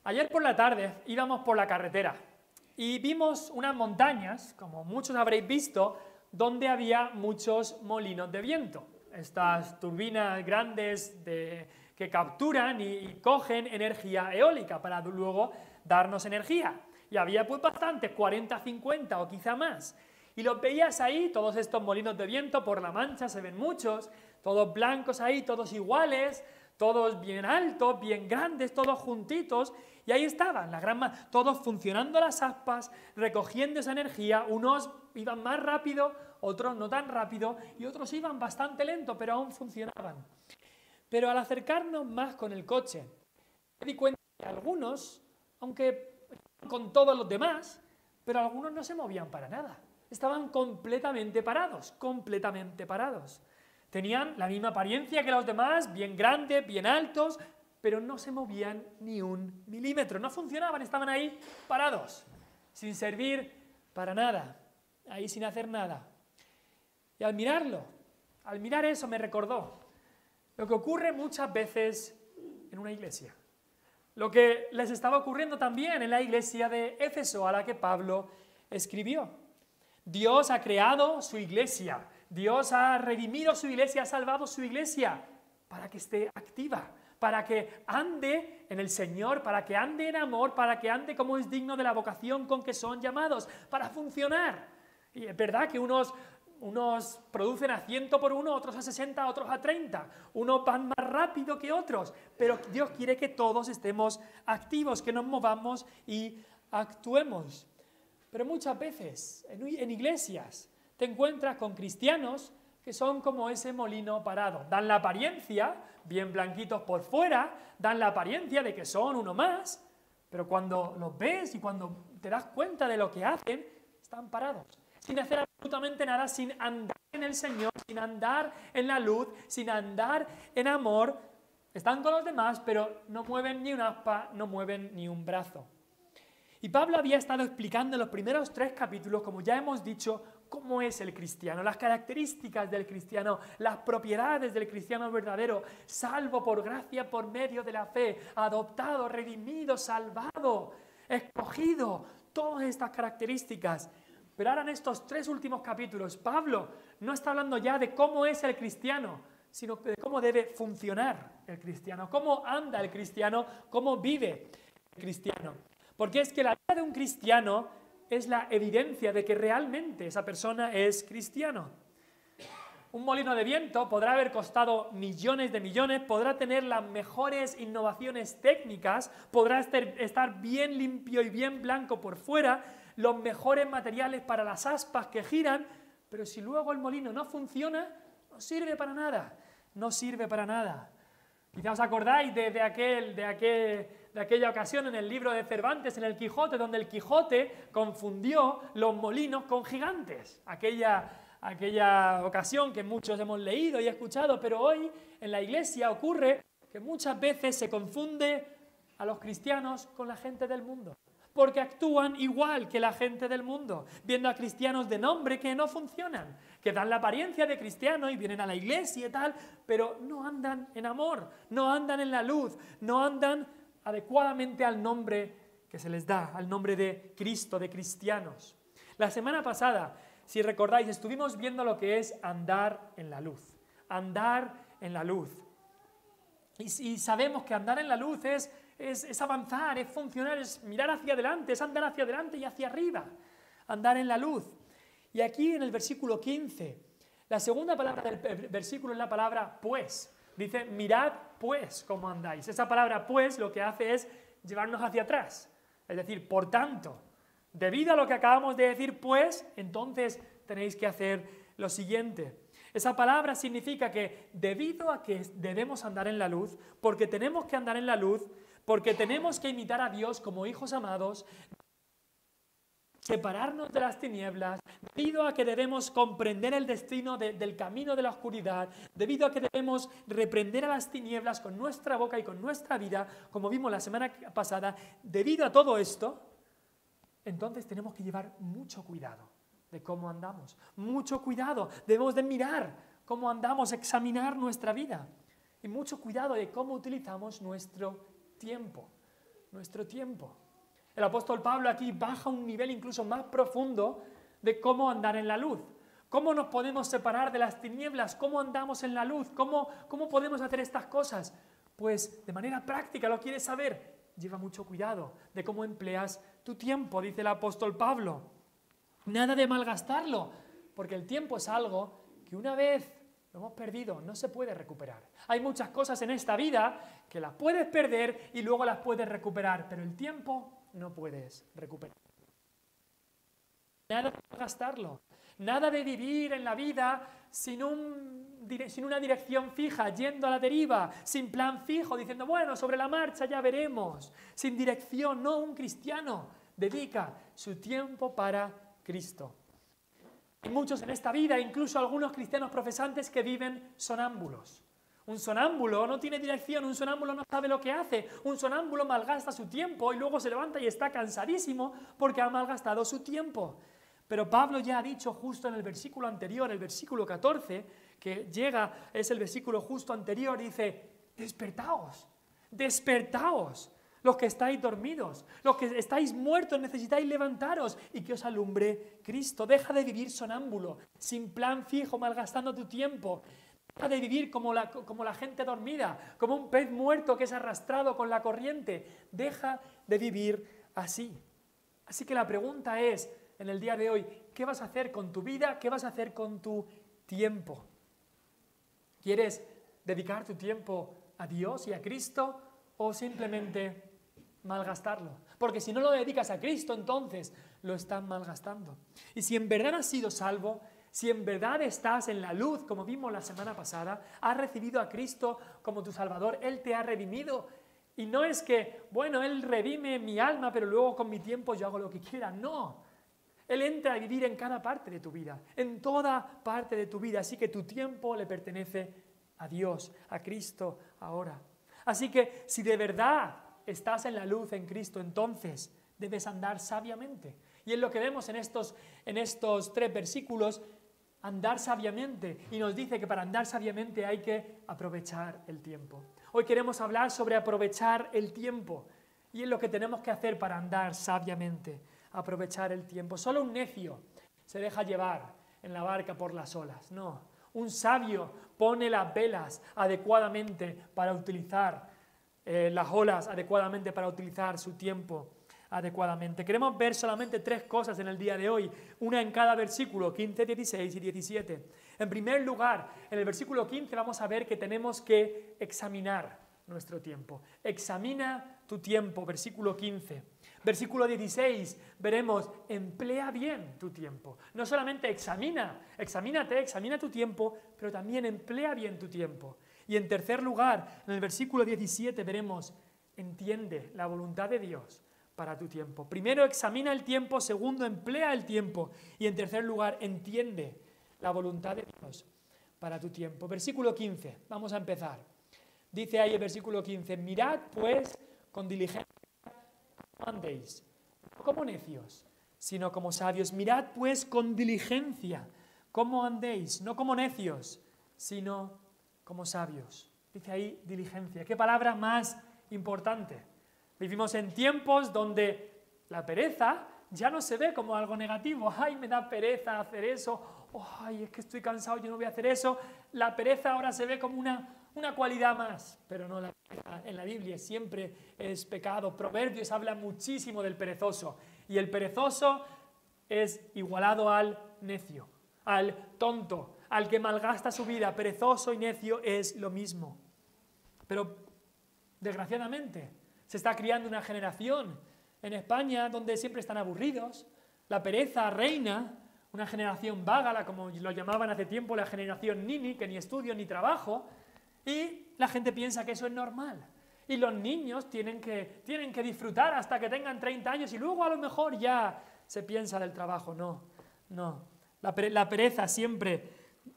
Ayer por la tarde íbamos por la carretera y vimos unas montañas, como muchos habréis visto, donde había muchos molinos de viento. Estas turbinas grandes que capturan y cogen energía eólica para luego darnos energía. Y había pues bastantes, 40, 50 o quizá más. Y los veías ahí, todos estos molinos de viento, por La Mancha se ven muchos, todos blancos ahí, todos iguales, todos bien altos, bien grandes, todos juntitos, y ahí estaban, todos funcionando las aspas, recogiendo esa energía. Unos iban más rápido, otros no tan rápido, y otros iban bastante lento, pero aún funcionaban. Pero al acercarnos más con el coche, me di cuenta que algunos, aunque con todos los demás, pero algunos no se movían para nada. Estaban completamente parados, completamente parados. Tenían la misma apariencia que los demás, bien grandes, bien altos, pero no se movían ni un milímetro, no funcionaban, estaban ahí parados, sin servir para nada, ahí sin hacer nada. Y al mirar eso me recordó lo que ocurre muchas veces en una iglesia, lo que les estaba ocurriendo también en la iglesia de Éfeso, a la que Pablo escribió. Dios ha creado su iglesia, Dios ha redimido su iglesia, ha salvado su iglesia para que esté activa, para que ande en el Señor, para que ande en amor, para que ande como es digno de la vocación con que son llamados, para funcionar. Y es verdad que unos producen a 100 por uno, otros a 60, otros a 30. Unos van más rápido que otros, pero Dios quiere que todos estemos activos, que nos movamos y actuemos. Pero muchas veces en iglesias te encuentras con cristianos que son como ese molino parado. Dan la apariencia, bien blanquitos por fuera, dan la apariencia de que son uno más, pero cuando los ves y cuando te das cuenta de lo que hacen, están parados, sin hacer absolutamente nada, sin andar en el Señor, sin andar en la luz, sin andar en amor. Están con los demás, pero no mueven ni un aspa, no mueven ni un brazo. Y Pablo había estado explicando en los primeros 3 capítulos, como ya hemos dicho, cómo es el cristiano, las características del cristiano, las propiedades del cristiano verdadero, salvo por gracia por medio de la fe, adoptado, redimido, salvado, escogido, todas estas características. Pero ahora en estos 3 últimos capítulos, Pablo no está hablando ya de cómo es el cristiano, sino de cómo debe funcionar el cristiano, cómo anda el cristiano, cómo vive el cristiano. Porque es que la vida de un cristiano es la evidencia de que realmente esa persona es cristiano. Un molino de viento podrá haber costado millones de millones, podrá tener las mejores innovaciones técnicas, podrá estar bien limpio y bien blanco por fuera, los mejores materiales para las aspas que giran, pero si luego el molino no funciona, no sirve para nada, no sirve para nada. Quizá os acordáis de aquella ocasión en el libro de Cervantes, en el Quijote, donde el Quijote confundió los molinos con gigantes. Aquella ocasión que muchos hemos leído y escuchado, pero hoy en la iglesia ocurre que muchas veces se confunde a los cristianos con la gente del mundo, porque actúan igual que la gente del mundo, viendo a cristianos de nombre que no funcionan, que dan la apariencia de cristiano y vienen a la iglesia y tal, pero no andan en amor, no andan en la luz, no andan adecuadamente al nombre que se les da, al nombre de Cristo, de cristianos. La semana pasada, si recordáis, estuvimos viendo lo que es andar en la luz, andar en la luz. Y sabemos que andar en la luz es avanzar, es funcionar, es mirar hacia adelante, es andar hacia adelante y hacia arriba, andar en la luz. Y aquí en el versículo 15, la segunda palabra del versículo es la palabra pues. Dice, mirad pues cómo andáis. Esa palabra pues lo que hace es llevarnos hacia atrás. Es decir, por tanto, debido a lo que acabamos de decir pues, entonces tenéis que hacer lo siguiente. Esa palabra significa que debido a que debemos andar en la luz, porque tenemos que andar en la luz, porque tenemos que imitar a Dios como hijos amados, separarnos de las tinieblas, debido a que debemos comprender el destino del camino de la oscuridad, debido a que debemos reprender a las tinieblas con nuestra boca y con nuestra vida, como vimos la semana pasada, debido a todo esto, entonces tenemos que llevar mucho cuidado de cómo andamos, mucho cuidado, debemos de mirar cómo andamos, examinar nuestra vida y mucho cuidado de cómo utilizamos nuestro tiempo. nuestro tiempo. El apóstol Pablo aquí baja a un nivel incluso más profundo de cómo andar en la luz. ¿Cómo nos podemos separar de las tinieblas? ¿Cómo andamos en la luz? ¿Cómo podemos hacer estas cosas? Pues de manera práctica, ¿lo quieres saber? Lleva mucho cuidado de cómo empleas tu tiempo, dice el apóstol Pablo. Nada de malgastarlo, porque el tiempo es algo que una vez lo hemos perdido, no se puede recuperar. Hay muchas cosas en esta vida que las puedes perder y luego las puedes recuperar, pero el tiempo no puedes recuperar. Nada de malgastarlo. Nada de vivir en la vida sin una dirección fija, yendo a la deriva, sin plan fijo, diciendo, bueno, sobre la marcha ya veremos. Sin dirección, no, un cristiano dedica su tiempo para Cristo. Hay muchos en esta vida, incluso algunos cristianos profesantes que viven sonámbulos. Un sonámbulo no tiene dirección, un sonámbulo no sabe lo que hace, un sonámbulo malgasta su tiempo y luego se levanta y está cansadísimo porque ha malgastado su tiempo. Pero Pablo ya ha dicho justo en el versículo anterior, el versículo 14, que llega, es el versículo justo anterior, dice, despertaos, despertaos, los que estáis dormidos, los que estáis muertos, necesitáis levantaros y que os alumbre Cristo. Deja de vivir sonámbulo, sin plan fijo, malgastando tu tiempo. Deja de vivir como la gente dormida, como un pez muerto que es arrastrado con la corriente. Deja de vivir así. Así que la pregunta es, en el día de hoy, ¿qué vas a hacer con tu vida? ¿Qué vas a hacer con tu tiempo? ¿Quieres dedicar tu tiempo a Dios y a Cristo o simplemente malgastarlo? Porque si no lo dedicas a Cristo, entonces lo estás malgastando. Y si en verdad has sido salvo, si en verdad estás en la luz, como vimos la semana pasada, has recibido a Cristo como tu Salvador, Él te ha redimido. Y no es que, bueno, Él redime mi alma, pero luego con mi tiempo yo hago lo que quiera. No. Él entra a vivir en cada parte de tu vida, en toda parte de tu vida. Así que tu tiempo le pertenece a Dios, a Cristo ahora. Así que si de verdad estás en la luz en Cristo, entonces debes andar sabiamente. Y es lo que vemos en estos 3 versículos, andar sabiamente. Y nos dice que para andar sabiamente hay que aprovechar el tiempo. Hoy queremos hablar sobre aprovechar el tiempo. Y es lo que tenemos que hacer para andar sabiamente. Aprovechar el tiempo. Solo un necio se deja llevar en la barca por las olas. No, un sabio pone las velas adecuadamente para utilizar las olas adecuadamente, para utilizar su tiempo adecuadamente. Queremos ver solamente 3 cosas en el día de hoy, una en cada versículo, 15, 16 y 17. En primer lugar, en el versículo 15 vamos a ver que tenemos que examinar nuestro tiempo. Examina tu tiempo, versículo 15. Versículo 16, veremos, emplea bien tu tiempo. No solamente examina tu tiempo, pero también emplea bien tu tiempo. Y en tercer lugar, en el versículo 17 veremos, entiende la voluntad de Dios para tu tiempo. Primero, examina el tiempo. Segundo, emplea el tiempo. Y en tercer lugar, entiende la voluntad de Dios para tu tiempo. Versículo 15, vamos a empezar. Dice ahí el versículo 15, mirad pues con diligencia, no andéis, no como necios, sino como sabios. Mirad pues con diligencia cómo andéis, no como necios, sino como sabios. Dice ahí diligencia. ¿Qué palabra más importante? Vivimos en tiempos donde la pereza ya no se ve como algo negativo. Ay, me da pereza hacer eso. Oh, ay, es que estoy cansado, yo no voy a hacer eso. La pereza ahora se ve como una cualidad más, pero no, la pereza en la Biblia siempre es pecado. Proverbios habla muchísimo del perezoso y el perezoso es igualado al necio, al tonto, al que malgasta su vida. Perezoso y necio es lo mismo. Pero desgraciadamente se está criando una generación en España donde siempre están aburridos, la pereza reina, una generación vaga, como lo llamaban hace tiempo la generación Nini, que ni estudio ni trabajo, y la gente piensa que eso es normal. Y los niños tienen que disfrutar hasta que tengan 30 años y luego a lo mejor ya se piensa del trabajo. No. La pereza siempre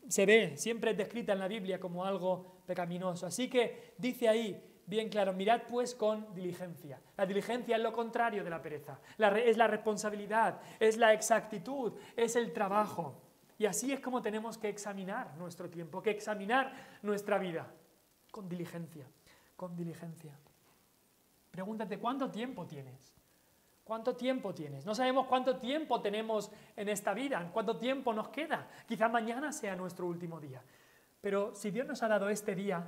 se ve, siempre es descrita en la Biblia como algo pecaminoso. Así que dice ahí, bien claro, mirad pues con diligencia. La diligencia es lo contrario de la pereza. Es la responsabilidad, es la exactitud, es el trabajo. Y así es como tenemos que examinar nuestro tiempo, que examinar nuestra vida. Con diligencia, con diligencia. Pregúntate, ¿cuánto tiempo tienes? ¿Cuánto tiempo tienes? No sabemos cuánto tiempo tenemos en esta vida, cuánto tiempo nos queda. Quizá mañana sea nuestro último día. Pero si Dios nos ha dado este día,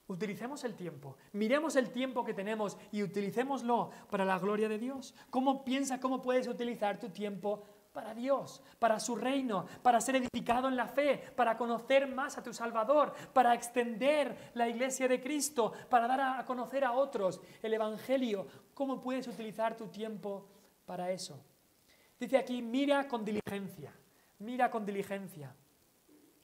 utilicemos el tiempo, miremos el tiempo que tenemos y utilicémoslo para la gloria de Dios. ¿Cómo piensas cómo puedes utilizar tu tiempo para Dios, para su reino, para ser edificado en la fe, para conocer más a tu Salvador, para extender la iglesia de Cristo, para dar a conocer a otros el Evangelio? ¿Cómo puedes utilizar tu tiempo para eso? Dice aquí, mira con diligencia, mira con diligencia.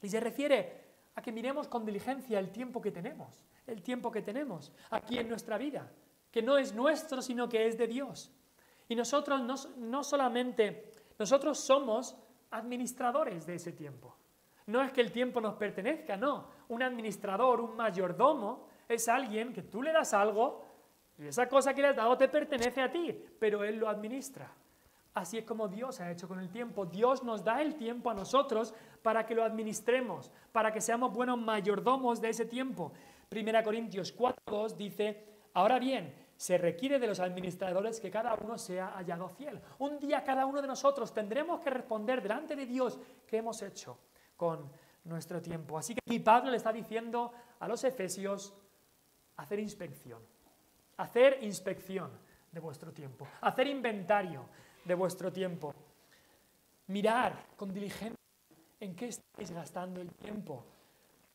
Y se refiere a que miremos con diligencia el tiempo que tenemos aquí en nuestra vida, que no es nuestro, sino que es de Dios. Y nosotros no solamente, nosotros somos administradores de ese tiempo. No es que el tiempo nos pertenezca, no. Un administrador, un mayordomo, es alguien que tú le das algo y esa cosa que le has dado te pertenece a ti, pero él lo administra. Así es como Dios ha hecho con el tiempo. Dios nos da el tiempo a nosotros para que lo administremos, para que seamos buenos mayordomos de ese tiempo. 1 Corintios 4:2 dice, ahora bien, se requiere de los administradores que cada uno sea hallado fiel. Un día cada uno de nosotros tendremos que responder delante de Dios qué hemos hecho con nuestro tiempo. Así que aquí Pablo le está diciendo a los efesios, hacer inspección de vuestro tiempo, hacer inventario de vuestro tiempo, mirar con diligencia en qué estáis gastando el tiempo.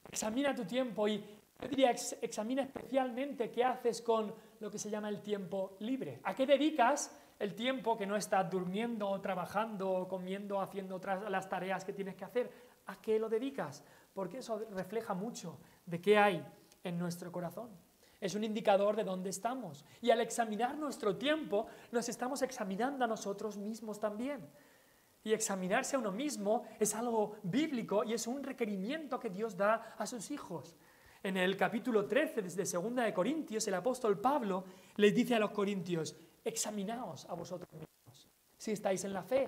Examina tu tiempo y yo diría examina especialmente qué haces con lo que se llama el tiempo libre. ¿A qué dedicas el tiempo que no estás durmiendo, trabajando, comiendo, haciendo las tareas que tienes que hacer? ¿A qué lo dedicas? Porque eso refleja mucho de qué hay en nuestro corazón. Es un indicador de dónde estamos. Y al examinar nuestro tiempo, nos estamos examinando a nosotros mismos también. Y examinarse a uno mismo es algo bíblico y es un requerimiento que Dios da a sus hijos. En el capítulo 13 de 2 de Corintios, el apóstol Pablo les dice a los corintios, examinaos a vosotros mismos. Si estáis en la fe,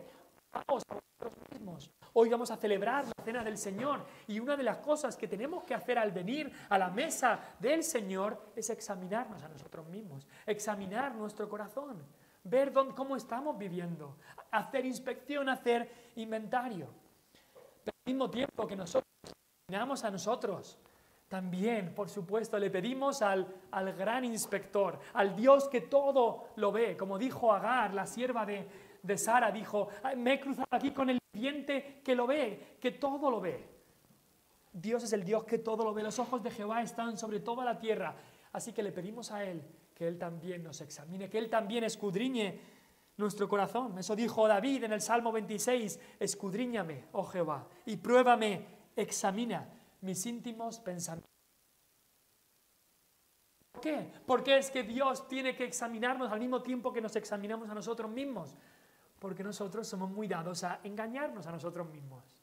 vamos a vosotros mismos. Hoy vamos a celebrar la cena del Señor y una de las cosas que tenemos que hacer al venir a la mesa del Señor es examinarnos a nosotros mismos, examinar nuestro corazón, ver cómo estamos viviendo, hacer inspección, hacer inventario. Pero al mismo tiempo que nosotros examinamos a nosotros, también, por supuesto, le pedimos al gran inspector, al Dios que todo lo ve, como dijo Agar, la sierva de Sara, dijo, me he cruzado aquí con el viviente que lo ve, que todo lo ve. Dios es el Dios que todo lo ve, los ojos de Jehová están sobre toda la tierra, así que le pedimos a Él que Él también nos examine, que Él también escudriñe nuestro corazón. Eso dijo David en el Salmo 26, escudriñame, oh Jehová, y pruébame, examina mis íntimos pensamientos. ¿Por qué? Porque es que Dios tiene que examinarnos al mismo tiempo que nos examinamos a nosotros mismos. Porque nosotros somos muy dados a engañarnos a nosotros mismos.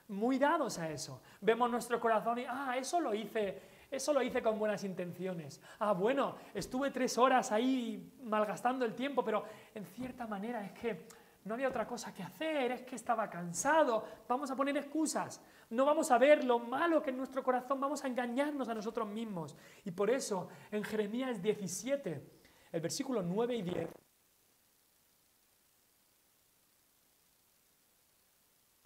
Muy dados a eso. Vemos nuestro corazón y, eso lo hice con buenas intenciones. Bueno, estuve 3 horas ahí malgastando el tiempo, pero en cierta manera es que no había otra cosa que hacer, es que estaba cansado. Vamos a poner excusas. No vamos a ver lo malo que en nuestro corazón, vamos a engañarnos a nosotros mismos. Y por eso, en Jeremías 17, el versículo 9 y 10,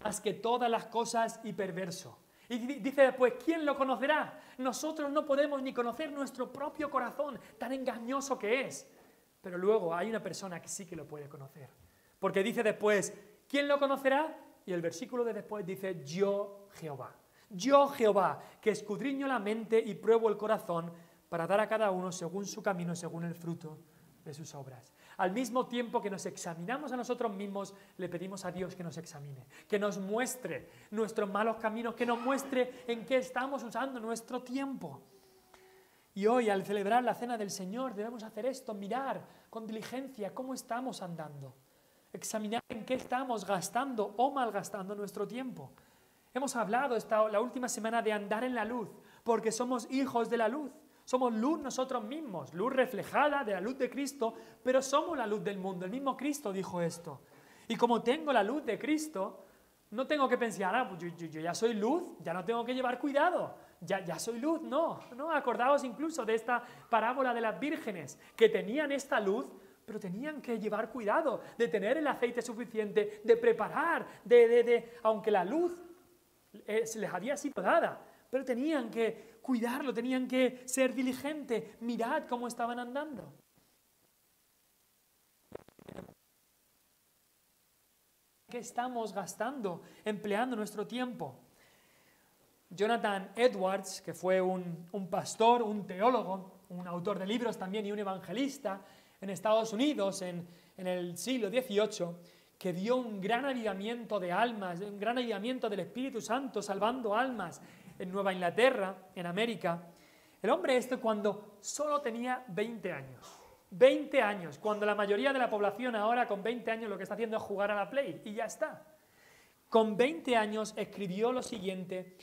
más que todas las cosas y perverso. Y dice después, ¿quién lo conocerá? Nosotros no podemos ni conocer nuestro propio corazón, tan engañoso que es. Pero luego hay una persona que sí que lo puede conocer. Porque dice después, ¿quién lo conocerá? Y el versículo de después dice, yo Jehová, que escudriño la mente y pruebo el corazón para dar a cada uno según su camino, según el fruto de sus obras. Al mismo tiempo que nos examinamos a nosotros mismos, le pedimos a Dios que nos examine, que nos muestre nuestros malos caminos, que nos muestre en qué estamos usando nuestro tiempo. Y hoy, al celebrar la cena del Señor, debemos hacer esto, mirar con diligencia cómo estamos andando. Examinar en qué estamos gastando o malgastando nuestro tiempo. Hemos hablado la última semana de andar en la luz, porque somos hijos de la luz. Somos luz nosotros mismos, luz reflejada de la luz de Cristo, pero somos la luz del mundo. El mismo Cristo dijo esto. Y como tengo la luz de Cristo, no tengo que pensar, pues yo ya soy luz, ya no tengo que llevar cuidado. ya soy luz. No, no, acordaos incluso de esta parábola de las vírgenes, que tenían esta luz, pero tenían que llevar cuidado de tener el aceite suficiente, de preparar, aunque la luz se les había sido dada, pero tenían que cuidarlo, tenían que ser diligentes. Mirad cómo estaban andando. ¿Qué estamos gastando, empleando nuestro tiempo? Jonathan Edwards, que fue un pastor, un teólogo, un autor de libros también y un evangelista en Estados Unidos en el siglo XVIII, que dio un gran avivamiento de almas, un gran avivamiento del Espíritu Santo, salvando almas en Nueva Inglaterra, en América. El hombre cuando solo tenía 20 años. 20 años, cuando la mayoría de la población ahora con 20 años lo que está haciendo es jugar a la Play, y ya está. Con 20 años escribió lo siguiente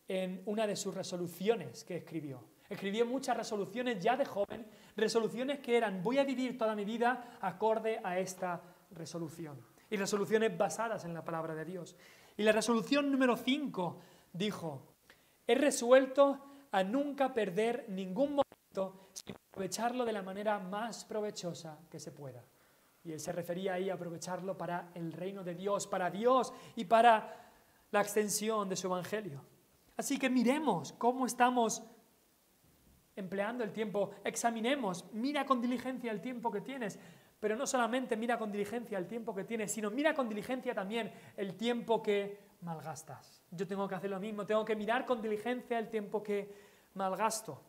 en una de sus resoluciones que escribió. Escribió muchas resoluciones ya de joven, resoluciones que eran: voy a vivir toda mi vida acorde a esta resolución. Y resoluciones basadas en la palabra de Dios. Y la resolución número 5 dijo: he resuelto a nunca perder ningún momento, sino aprovecharlo de la manera más provechosa que se pueda. Y él se refería ahí a aprovecharlo para el reino de Dios y para la extensión de su evangelio. Así que miremos cómo estamos empleando el tiempo, examinemos, mira con diligencia el tiempo que tienes, pero no solamente mira con diligencia el tiempo que tienes, sino mira con diligencia también el tiempo que malgastas. Yo tengo que hacer lo mismo, tengo que mirar con diligencia el tiempo que malgasto.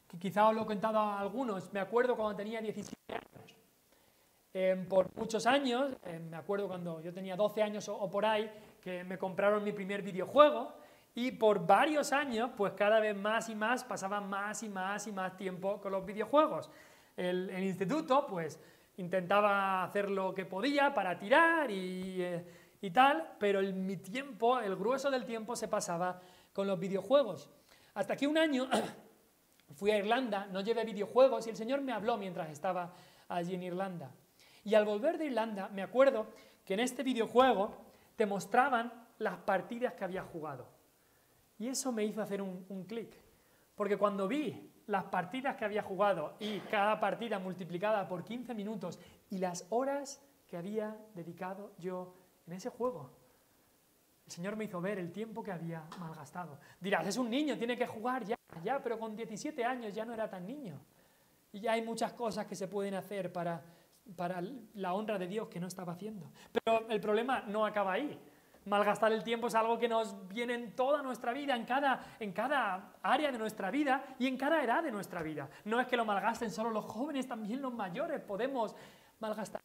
Que quizá os lo he contado a algunos, me acuerdo cuando tenía 17 años. Por muchos años, me acuerdo cuando yo tenía 12 años o por ahí, que me compraron mi primer videojuego, y por varios años, pues cada vez más y más, pasaba más y más tiempo con los videojuegos. El instituto, pues intentaba hacer lo que podía para tirar y tal, pero mi tiempo, el grueso del tiempo se pasaba con los videojuegos. Hasta que un año fui a Irlanda, no llevé videojuegos y el Señor me habló mientras estaba allí en Irlanda. Y al volver de Irlanda me acuerdo que en este videojuego te mostraban las partidas que había jugado. Y eso me hizo hacer un clic. Porque cuando vi las partidas que había jugado y cada partida multiplicada por 15 minutos y las horas que había dedicado yo en ese juego, el Señor me hizo ver el tiempo que había malgastado. Dirás, es un niño, tiene que jugar ya, pero con 17 años ya no era tan niño. Y ya hay muchas cosas que se pueden hacer para la honra de Dios que no estaba haciendo. Pero el problema no acaba ahí. Malgastar el tiempo es algo que nos viene en toda nuestra vida, en cada área de nuestra vida y en cada edad de nuestra vida. No es que lo malgasten solo los jóvenes, también los mayores podemos malgastar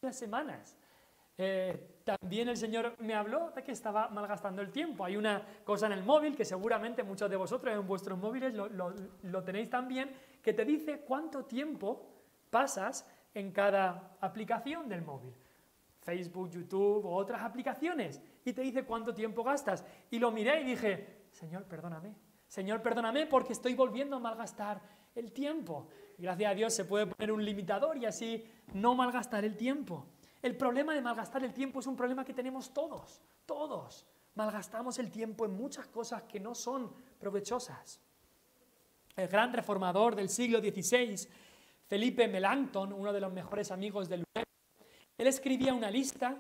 las semanas. También el Señor me habló de que estaba malgastando el tiempo. Hay una cosa en el móvil que seguramente muchos de vosotros en vuestros móviles lo tenéis también, que te dice cuánto tiempo pasas en cada aplicación del móvil. Facebook, YouTube o otras aplicaciones, y te dice cuánto tiempo gastas. Y lo miré y dije, Señor, perdóname porque estoy volviendo a malgastar el tiempo. Gracias a Dios se puede poner un limitador y así no malgastar el tiempo. El problema de malgastar el tiempo es un problema que tenemos todos. Malgastamos el tiempo en muchas cosas que no son provechosas. El gran reformador del siglo XVI, Felipe Melanchthon, uno de los mejores amigos de Lutero, él escribía una lista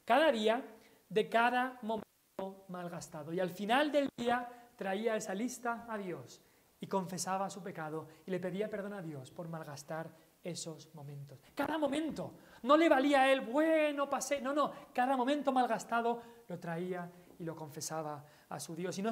cada día de cada momento malgastado. Y al final del día traía esa lista a Dios y confesaba su pecado y le pedía perdón a Dios por malgastar esos momentos. Cada momento. No le valía a él, bueno, pasé. No. Cada momento malgastado lo traía y lo confesaba a su Dios. Y no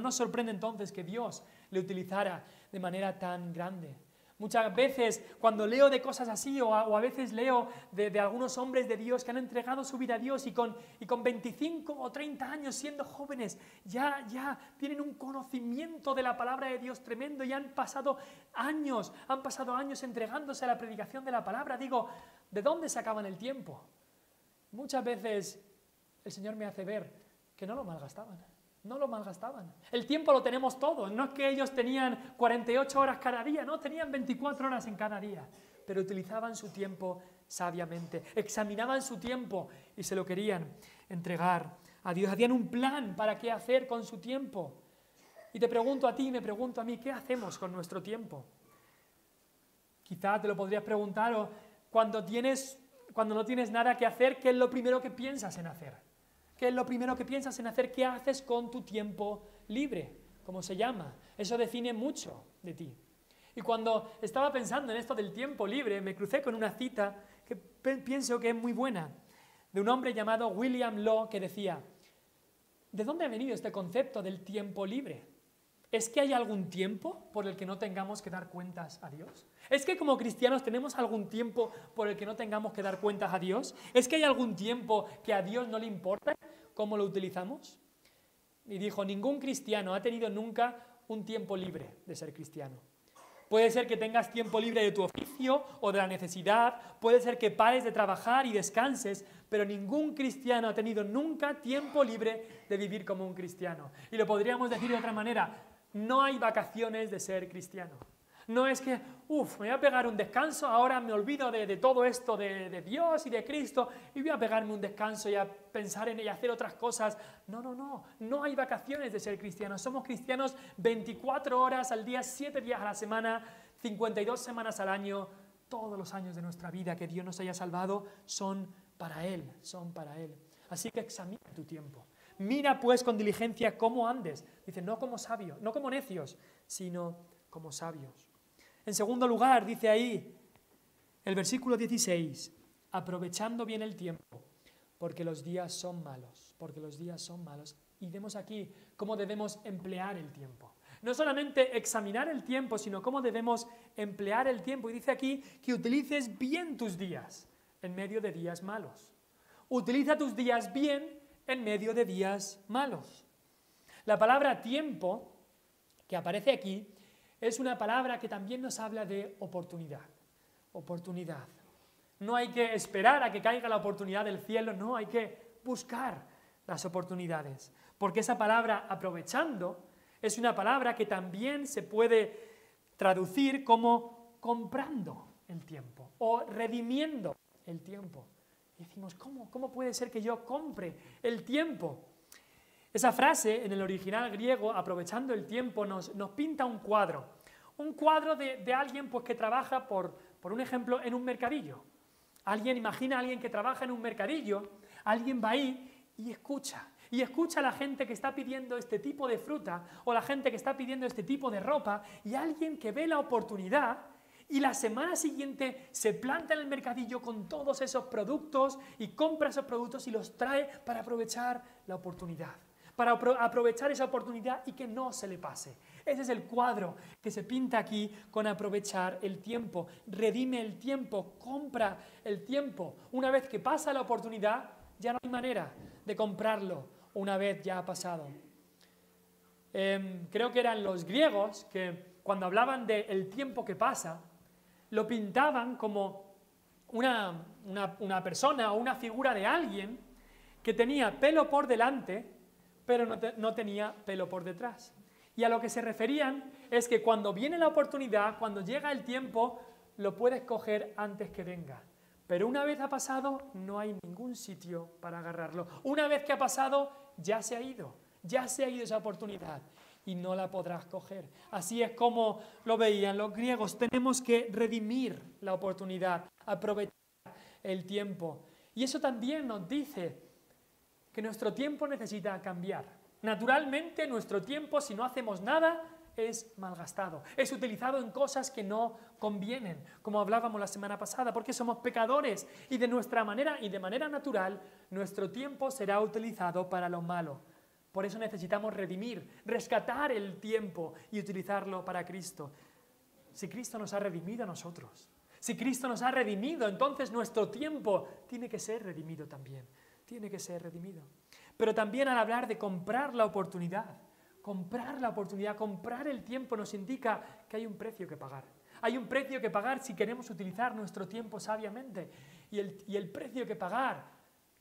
nos sorprende entonces que Dios le utilizara de manera tan grande. Muchas veces cuando leo de cosas así o a veces leo de algunos hombres de Dios que han entregado su vida a Dios y con 25 o 30 años siendo jóvenes ya tienen un conocimiento de la palabra de Dios tremendo y han pasado años entregándose a la predicación de la palabra. Digo, ¿de dónde sacaban el tiempo? Muchas veces el Señor me hace ver que no lo malgastaban. El tiempo lo tenemos todos. No es que ellos tenían 48 horas cada día, no, tenían 24 horas en cada día. Pero utilizaban su tiempo sabiamente, examinaban su tiempo y se lo querían entregar a Dios, hacían un plan para qué hacer con su tiempo. Y te pregunto a ti, me pregunto a mí, ¿qué hacemos con nuestro tiempo? Quizá te lo podrías preguntar, o cuando no tienes nada que hacer, ¿qué es lo primero que piensas en hacer? ¿Qué es lo primero que piensas en hacer? ¿Qué haces con tu tiempo libre? ¿Cómo se llama? Eso define mucho de ti. Y cuando estaba pensando en esto del tiempo libre, me crucé con una cita que pienso que es muy buena, de un hombre llamado William Law, que decía: ¿de dónde ha venido este concepto del tiempo libre? ¿Es que hay algún tiempo por el que no tengamos que dar cuentas a Dios? ¿Es que como cristianos tenemos algún tiempo por el que no tengamos que dar cuentas a Dios? ¿Es que hay algún tiempo que a Dios no le importa cómo lo utilizamos? Y dijo: ningún cristiano ha tenido nunca un tiempo libre de ser cristiano. Puede ser que tengas tiempo libre de tu oficio o de la necesidad, puede ser que pares de trabajar y descanses, pero ningún cristiano ha tenido nunca tiempo libre de vivir como un cristiano. Y lo podríamos decir de otra manera: no hay vacaciones de ser cristiano. No es que, me voy a pegar un descanso, ahora me olvido de todo esto de Dios y de Cristo y voy a pegarme un descanso y a pensar en y hacer otras cosas. No hay vacaciones de ser cristianos. Somos cristianos 24 horas al día, 7 días a la semana, 52 semanas al año. Todos los años de nuestra vida que Dios nos haya salvado son para Él. Así que examina tu tiempo. Mira pues con diligencia cómo andes. Dice, no como sabios, no como necios, sino como sabios. En segundo lugar, dice ahí, el versículo 16, aprovechando bien el tiempo, porque los días son malos, Y vemos aquí cómo debemos emplear el tiempo. No solamente examinar el tiempo, sino cómo debemos emplear el tiempo. Y dice aquí que utilices bien tus días en medio de días malos. Utiliza tus días bien en medio de días malos. La palabra tiempo, que aparece aquí, es una palabra que también nos habla de oportunidad. Oportunidad. No hay que esperar a que caiga la oportunidad del cielo, no, hay que buscar las oportunidades. Porque esa palabra aprovechando es una palabra que también se puede traducir como comprando el tiempo o redimiendo el tiempo. Y decimos, ¿cómo puede ser que yo compre el tiempo? Esa frase en el original griego, aprovechando el tiempo, nos pinta un cuadro. Un cuadro de alguien pues, que trabaja, por un ejemplo, en un mercadillo. Imagina a alguien que trabaja en un mercadillo, alguien va ahí y escucha a la gente que está pidiendo este tipo de fruta o la gente que está pidiendo este tipo de ropa y alguien que ve la oportunidad y la semana siguiente se planta en el mercadillo con todos esos productos y compra esos productos y los trae para aprovechar la oportunidad. Para aprovechar esa oportunidad y que no se le pase. Ese es el cuadro que se pinta aquí con aprovechar el tiempo. Redime el tiempo, compra el tiempo. Una vez que pasa la oportunidad, ya no hay manera de comprarlo una vez ya ha pasado. Creo que eran los griegos que cuando hablaban del tiempo que pasa, lo pintaban como una persona o una figura de alguien que tenía pelo por delante, pero no tenía pelo por detrás. Y a lo que se referían es que cuando viene la oportunidad, cuando llega el tiempo, lo puedes coger antes que venga. Pero una vez ha pasado, no hay ningún sitio para agarrarlo. Una vez que ha pasado, ya se ha ido esa oportunidad y no la podrás coger. Así es como lo veían los griegos. Tenemos que redimir la oportunidad, aprovechar el tiempo. Y eso también nos dice que nuestro tiempo necesita cambiar. Naturalmente, nuestro tiempo, si no hacemos nada, es malgastado. Es utilizado en cosas que no convienen, como hablábamos la semana pasada, porque somos pecadores y de manera natural, nuestro tiempo será utilizado para lo malo. Por eso necesitamos redimir, rescatar el tiempo y utilizarlo para Cristo. Si Cristo nos ha redimido a nosotros, si Cristo nos ha redimido, entonces nuestro tiempo tiene que ser redimido también. Tiene que ser redimido. Pero también al hablar de comprar la oportunidad, comprar el tiempo nos indica que hay un precio que pagar. Hay un precio que pagar si queremos utilizar nuestro tiempo sabiamente. Y el precio que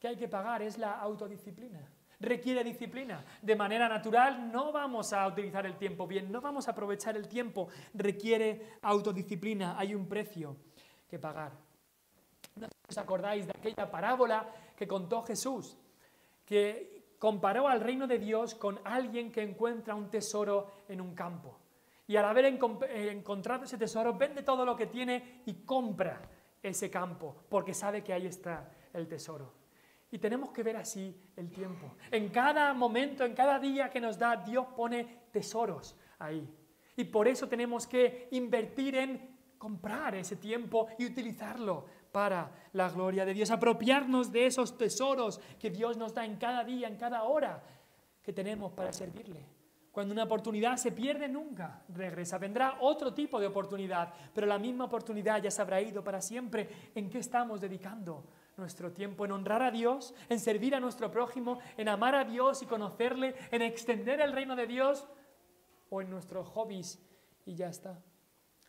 hay que pagar es la autodisciplina. Requiere disciplina. De manera natural no vamos a utilizar el tiempo bien, no vamos a aprovechar el tiempo. Requiere autodisciplina. Hay un precio que pagar. No sé si os acordáis de aquella parábola que contó Jesús, que comparó al reino de Dios con alguien que encuentra un tesoro en un campo. Y al haber encontrado ese tesoro, vende todo lo que tiene y compra ese campo, porque sabe que ahí está el tesoro. Y tenemos que ver así el tiempo. En cada momento, en cada día que nos da, Dios pone tesoros ahí. Y por eso tenemos que invertir en comprar ese tiempo y utilizarlo para la gloria de Dios. Apropiarnos de esos tesoros que Dios nos da en cada día, en cada hora que tenemos para servirle. Cuando una oportunidad se pierde, nunca regresa. Vendrá otro tipo de oportunidad, pero la misma oportunidad ya se habrá ido para siempre. ¿En qué estamos dedicando nuestro tiempo? ¿En honrar a Dios? ¿En servir a nuestro prójimo? ¿En amar a Dios y conocerle? ¿En extender el reino de Dios? ¿O en nuestros hobbies y ya está?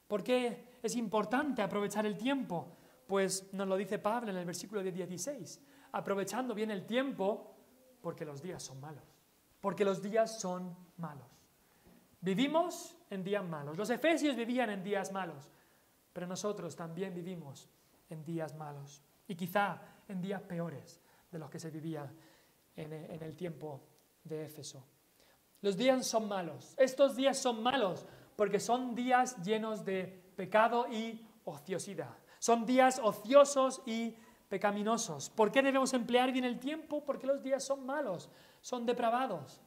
¿Por qué es importante aprovechar el tiempo? Pues nos lo dice Pablo en el versículo 16. Aprovechando bien el tiempo porque los días son malos. Porque los días son malos. Vivimos en días malos. Los efesios vivían en días malos, pero nosotros también vivimos en días malos. Y quizá en días peores de los que se vivía en el tiempo de Éfeso. Los días son malos. Estos días son malos porque son días llenos de pecado y ociosidad. Son días ociosos y pecaminosos. ¿Por qué debemos emplear bien el tiempo? Porque los días son malos, son depravados.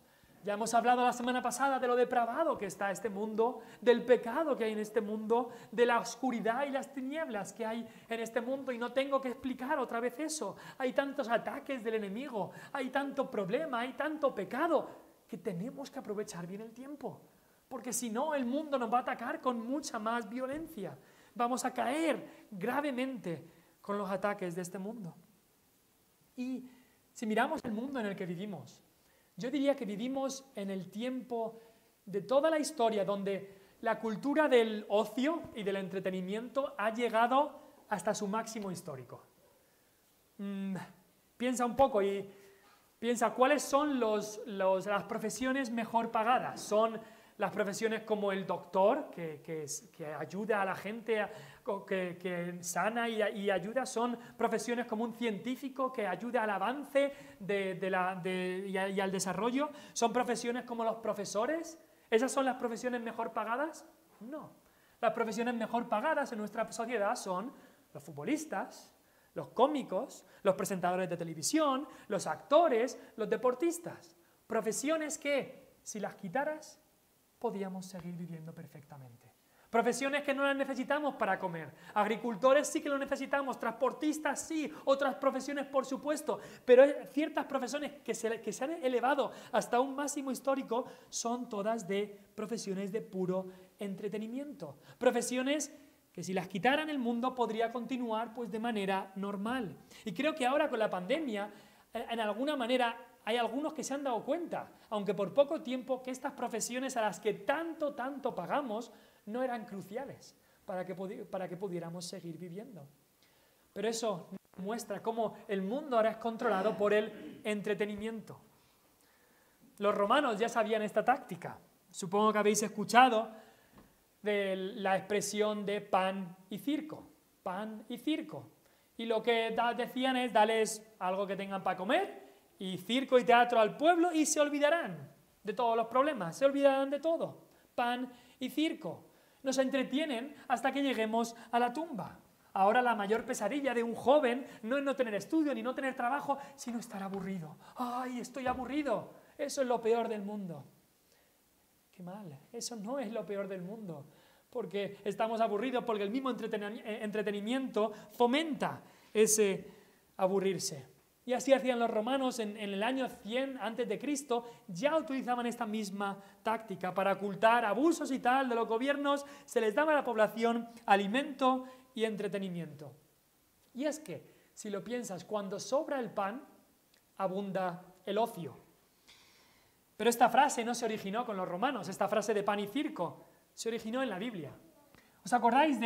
Ya hemos hablado la semana pasada de lo depravado que está este mundo, del pecado que hay en este mundo, de la oscuridad y las tinieblas que hay en este mundo, y no tengo que explicar otra vez eso. Hay tantos ataques del enemigo, hay tanto problema, hay tanto pecado, que tenemos que aprovechar bien el tiempo, porque si no el mundo nos va a atacar con mucha más violencia. Vamos a caer gravemente con los ataques de este mundo. Y si miramos el mundo en el que vivimos, yo diría que vivimos en el tiempo de toda la historia donde la cultura del ocio y del entretenimiento ha llegado hasta su máximo histórico. Piensa un poco y piensa cuáles son las profesiones mejor pagadas. Son las profesiones como el doctor, que ayuda a la gente, que sana y ayuda. Son profesiones como un científico que ayuda al avance y al desarrollo. Son profesiones como los profesores. ¿Esas son las profesiones mejor pagadas? No. Las profesiones mejor pagadas en nuestra sociedad son los futbolistas, los cómicos, los presentadores de televisión, los actores, los deportistas. Profesiones que, si las quitaras, podíamos seguir viviendo perfectamente. Profesiones que no las necesitamos para comer. Agricultores sí que lo necesitamos, transportistas sí, otras profesiones por supuesto, pero ciertas profesiones que se han elevado hasta un máximo histórico son todas de profesiones de puro entretenimiento. Profesiones que si las quitaran el mundo podría continuar pues de manera normal. Y creo que ahora con la pandemia, en alguna manera, hay algunos que se han dado cuenta, aunque por poco tiempo, que estas profesiones a las que tanto pagamos no eran cruciales para que pudiéramos seguir viviendo. Pero eso muestra cómo el mundo ahora es controlado por el entretenimiento. Los romanos ya sabían esta táctica. Supongo que habéis escuchado de la expresión de pan y circo. Pan y circo. Y lo que decían es: dales algo que tengan para comer y circo y teatro al pueblo y se olvidarán de todos los problemas, se olvidarán de todo. Pan y circo. Nos entretienen hasta que lleguemos a la tumba. Ahora la mayor pesadilla de un joven no es no tener estudio ni no tener trabajo, sino estar aburrido. ¡Ay, estoy aburrido! Eso es lo peor del mundo. ¡Qué mal! Eso no es lo peor del mundo, porque estamos aburridos, porque el mismo entretenimiento fomenta ese aburrirse. Y así hacían los romanos en el año 100 a.C., ya utilizaban esta misma táctica para ocultar abusos y tal de los gobiernos. Se les daba a la población alimento y entretenimiento. Y es que, si lo piensas, cuando sobra el pan, abunda el ocio. Pero esta frase no se originó con los romanos, esta frase de pan y circo se originó en la Biblia. ¿Os acordáis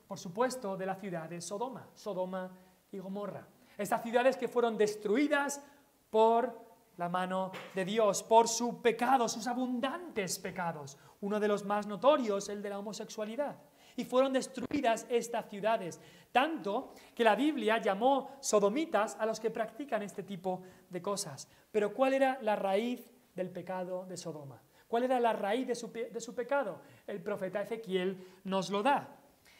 por supuesto, de la ciudad de Sodoma y Gomorra? Estas ciudades que fueron destruidas por la mano de Dios, por su pecado, sus abundantes pecados. Uno de los más notorios, el de la homosexualidad. y fueron destruidas estas ciudades, tanto que la Biblia llamó sodomitas a los que practican este tipo de cosas. Pero ¿cuál era la raíz del pecado de Sodoma? ¿Cuál era la raíz de su pecado? El profeta Ezequiel nos lo da.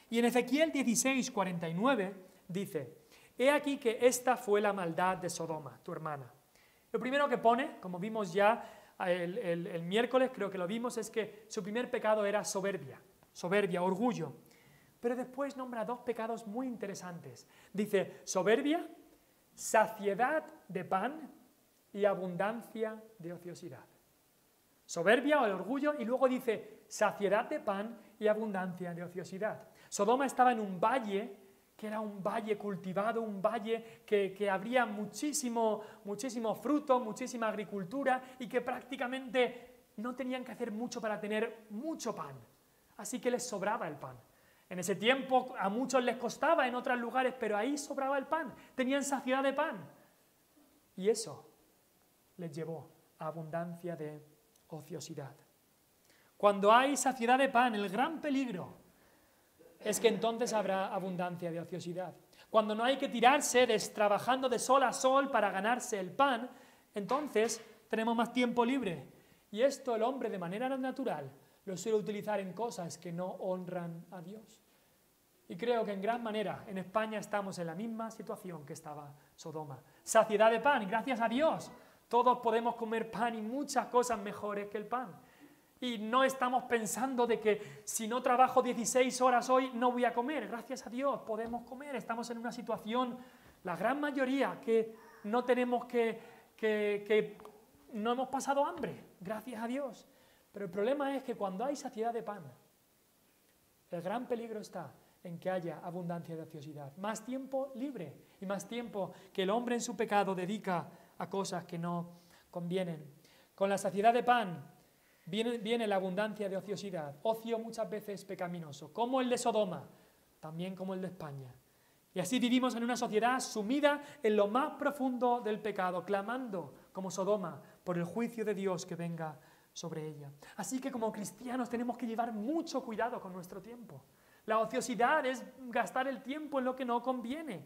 Y en Ezequiel 16:49 dice: he aquí que esta fue la maldad de Sodoma, tu hermana. Lo primero que pone, como vimos ya el miércoles, creo que lo vimos, es que su primer pecado era soberbia, orgullo. Pero después nombra dos pecados muy interesantes. Dice soberbia, saciedad de pan y abundancia de ociosidad. Soberbia o el orgullo, y luego dice saciedad de pan y abundancia de ociosidad. Sodoma estaba en un valle que era un valle cultivado, un valle que habría muchísimo fruto, muchísima agricultura y que prácticamente no tenían que hacer mucho para tener mucho pan. Así que les sobraba el pan. En ese tiempo a muchos les costaba en otros lugares, pero ahí sobraba el pan. Tenían saciedad de pan. Y eso les llevó a abundancia de ociosidad. Cuando hay saciedad de pan, el gran peligro es que entonces habrá abundancia de ociosidad. Cuando no hay que tirarse trabajando de sol a sol para ganarse el pan, entonces tenemos más tiempo libre. Y esto el hombre de manera natural lo suele utilizar en cosas que no honran a Dios. Y creo que en gran manera en España estamos en la misma situación que estaba Sodoma. Saciedad de pan, gracias a Dios. Todos podemos comer pan y muchas cosas mejores que el pan. Y no estamos pensando de que si no trabajo 16 horas hoy no voy a comer. Gracias a Dios podemos comer. Estamos en una situación, la gran mayoría, que no tenemos que no hemos pasado hambre. Gracias a Dios. Pero el problema es que cuando hay saciedad de pan, el gran peligro está en que haya abundancia de ociosidad. Más tiempo libre y más tiempo que el hombre en su pecado dedica a cosas que no convienen. Con la saciedad de pan viene la abundancia de ociosidad. Ocio muchas veces pecaminoso, como el de Sodoma, también como el de España. Y así vivimos en una sociedad sumida en lo más profundo del pecado, clamando, como Sodoma, por el juicio de Dios que venga sobre ella. Así que como cristianos tenemos que llevar mucho cuidado con nuestro tiempo. La ociosidad es gastar el tiempo en lo que no conviene.